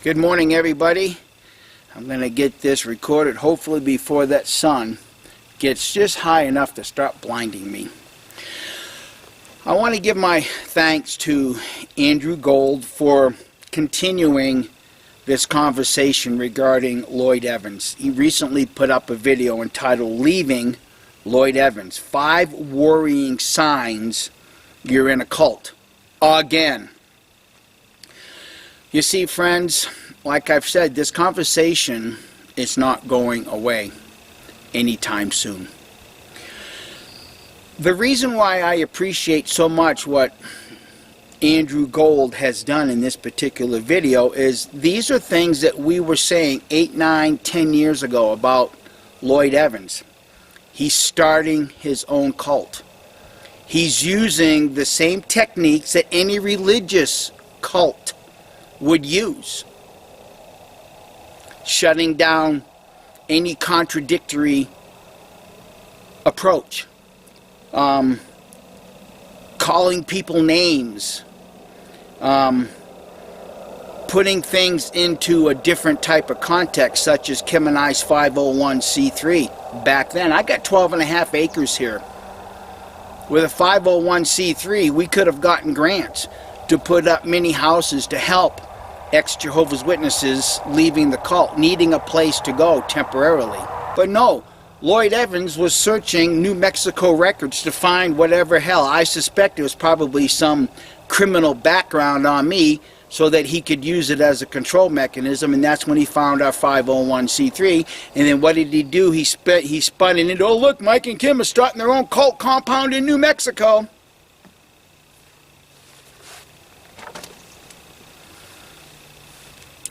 Good morning, everybody. I'm going to get this recorded hopefully before that sun gets just high enough to start blinding me. I want to give my thanks to Andrew Gold for continuing this conversation regarding Lloyd Evans. He recently put up a video entitled Leaving Lloyd Evans, 5 Worrying Signs You're in a Cult. Again. You see, friends, like I've said, this conversation is not going away anytime soon. The reason why I appreciate so much what Andrew Gold has done in this particular video is these are things that we were saying 8, 9, 10 years ago about Lloyd Evans. He's starting his own cult. He's using the same techniques that any religious cult would use. Shutting down any contradictory approach. Calling people names. Putting things into a different type of context, such as Kim and I's 501c3. Back then, I got 12.5 acres here. With a 501c3, we could have gotten grants to put up many houses to help ex-Jehovah's Witnesses leaving the cult, needing a place to go temporarily. But no, Lloyd Evans was searching New Mexico records to find whatever hell. I suspect it was probably some criminal background on me so that he could use it as a control mechanism, and that's when he found our 501c3. And then what did he do? He spun it into, oh look, Mike and Kim are starting their own cult compound in New Mexico.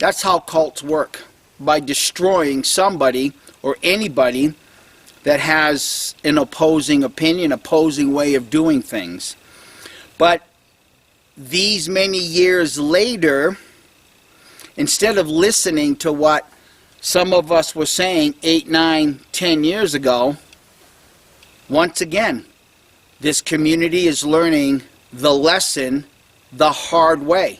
That's how cults work, by destroying somebody or anybody that has an opposing opinion, opposing way of doing things. But these many years later, instead of listening to what some of us were saying 8, 9, 10 years ago, once again, this community is learning the lesson the hard way.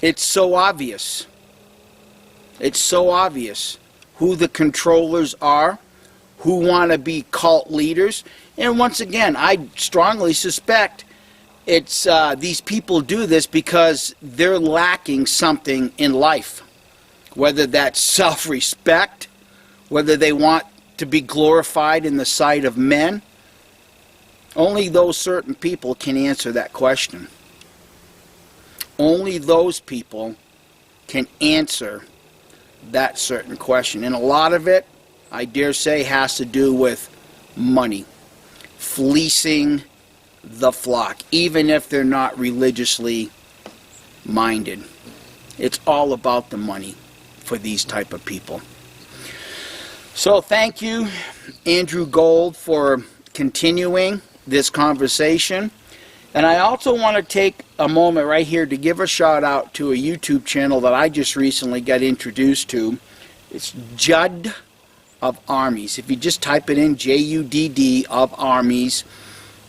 It's so obvious. It's so obvious who the controllers are, who want to be cult leaders. And once again, I strongly suspect it's these people do this because they're lacking something in life. Whether that's self-respect, whether they want to be glorified in the sight of men. Only those certain people can answer that question. Only those people can answer that certain question. And a lot of it, I dare say, has to do with money. Fleecing the flock, even if they're not religiously minded. It's all about the money for these type of people. So thank you, Andrew Gold, for continuing this conversation. And I also want to take a moment right here to give a shout out to a YouTube channel that I just recently got introduced to. It's Judd of Armies. If you just type it in, Judd of Armies,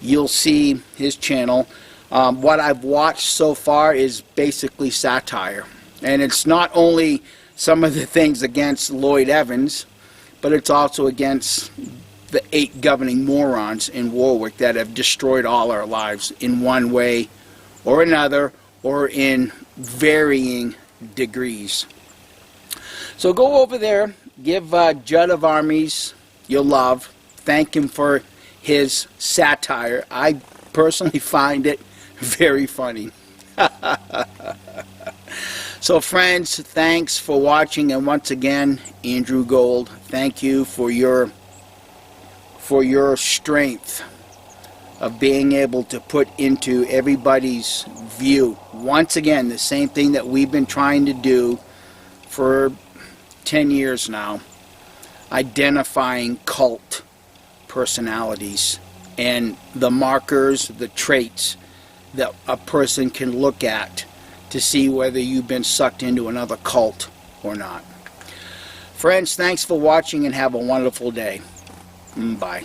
you'll see his channel. What I've watched so far is basically satire. And it's not only some of the things against Lloyd Evans, but it's also against the 8 governing morons in Warwick that have destroyed all our lives in one way or another, or in varying degrees. So go over there, give Judd of Armies your love, thank him for his satire. I personally find it very funny. So friends, thanks for watching, and once again, Andrew Gold, thank you for your strength of being able to put into everybody's view, once again, the same thing that we've been trying to do for 10 years now, identifying cult personalities and the markers, the traits that a person can look at to see whether you've been sucked into another cult or not. Friends, thanks for watching and have a wonderful day. Bye.